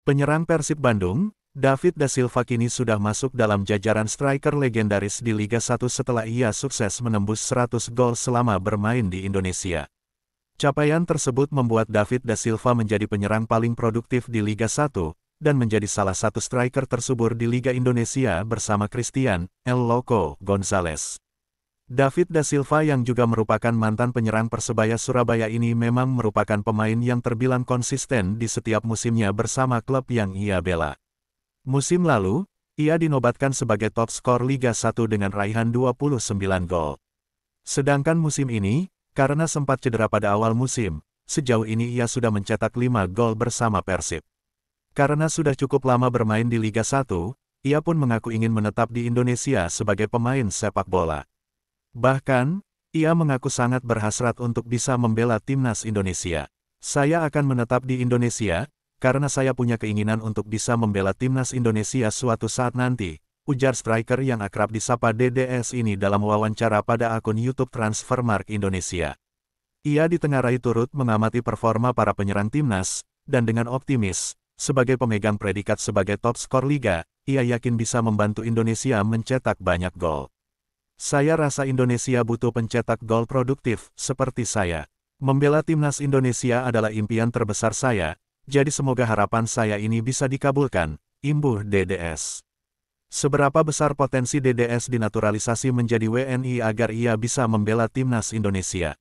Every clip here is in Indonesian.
Penyerang Persib Bandung, David da Silva kini sudah masuk dalam jajaran striker legendaris di Liga 1 setelah ia sukses menembus 100 gol selama bermain di Indonesia. Capaian tersebut membuat David da Silva menjadi penyerang paling produktif di Liga 1, dan menjadi salah satu striker tersubur di Liga Indonesia bersama Christian El Loco Gonzalez. David da Silva yang juga merupakan mantan penyerang Persebaya Surabaya ini memang merupakan pemain yang terbilang konsisten di setiap musimnya bersama klub yang ia bela. Musim lalu, ia dinobatkan sebagai top skor Liga 1 dengan raihan 29 gol. Sedangkan musim ini, karena sempat cedera pada awal musim, sejauh ini ia sudah mencetak 5 gol bersama Persib. Karena sudah cukup lama bermain di Liga 1, ia pun mengaku ingin menetap di Indonesia sebagai pemain sepak bola. Bahkan, ia mengaku sangat berhasrat untuk bisa membela timnas Indonesia. Saya akan menetap di Indonesia, karena saya punya keinginan untuk bisa membela timnas Indonesia suatu saat nanti, ujar striker yang akrab disapa DDS ini dalam wawancara pada akun YouTube Transfermarkt Indonesia. Ia ditengarai turut mengamati performa para penyerang timnas, dan dengan optimis, sebagai pemegang predikat sebagai top skor Liga, ia yakin bisa membantu Indonesia mencetak banyak gol. Saya rasa Indonesia butuh pencetak gol produktif, seperti saya. Membela timnas Indonesia adalah impian terbesar saya, jadi semoga harapan saya ini bisa dikabulkan, imbuh DDS. Seberapa besar potensi DDS dinaturalisasi menjadi WNI agar ia bisa membela timnas Indonesia?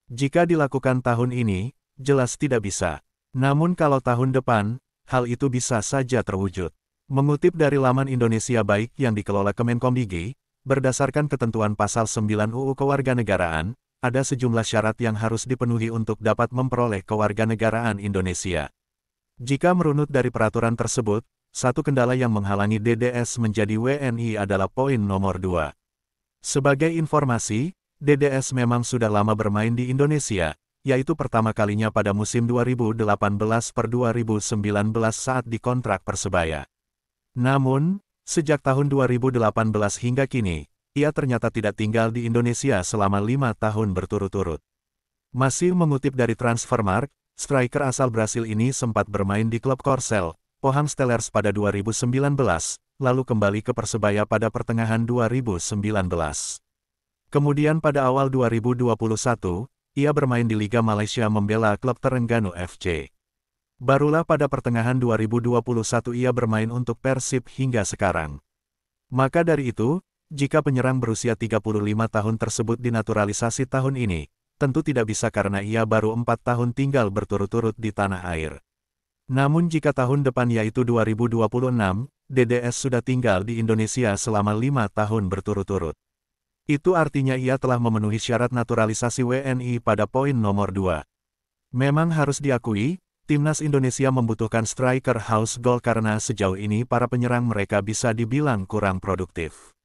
Jika dilakukan tahun ini, jelas tidak bisa. Namun kalau tahun depan, hal itu bisa saja terwujud. Mengutip dari laman Indonesia Baik yang dikelola Kemenkomdigi, berdasarkan ketentuan pasal 9 UU Kewarganegaraan, ada sejumlah syarat yang harus dipenuhi untuk dapat memperoleh kewarganegaraan Indonesia. Jika merunut dari peraturan tersebut, satu kendala yang menghalangi DDS menjadi WNI adalah poin nomor 2. Sebagai informasi, DDS memang sudah lama bermain di Indonesia, yaitu pertama kalinya pada musim 2018-2019 saat dikontrak Persebaya. Namun, sejak tahun 2018 hingga kini, ia ternyata tidak tinggal di Indonesia selama 5 tahun berturut-turut. Masih mengutip dari Transfermarkt, striker asal Brasil ini sempat bermain di klub Korsel, Pohang Steelers pada 2019, lalu kembali ke Persebaya pada pertengahan 2019. Kemudian pada awal 2021, ia bermain di Liga Malaysia membela klub Terengganu FC. Barulah pada pertengahan 2021 ia bermain untuk Persib hingga sekarang. Maka dari itu, jika penyerang berusia 35 tahun tersebut dinaturalisasi tahun ini, tentu tidak bisa karena ia baru 4 tahun tinggal berturut-turut di tanah air. Namun jika tahun depan yaitu 2026, DDS sudah tinggal di Indonesia selama 5 tahun berturut-turut. Itu artinya ia telah memenuhi syarat naturalisasi WNI pada poin nomor 2. Memang harus diakui, timnas Indonesia membutuhkan striker haus gol karena sejauh ini para penyerang mereka bisa dibilang kurang produktif.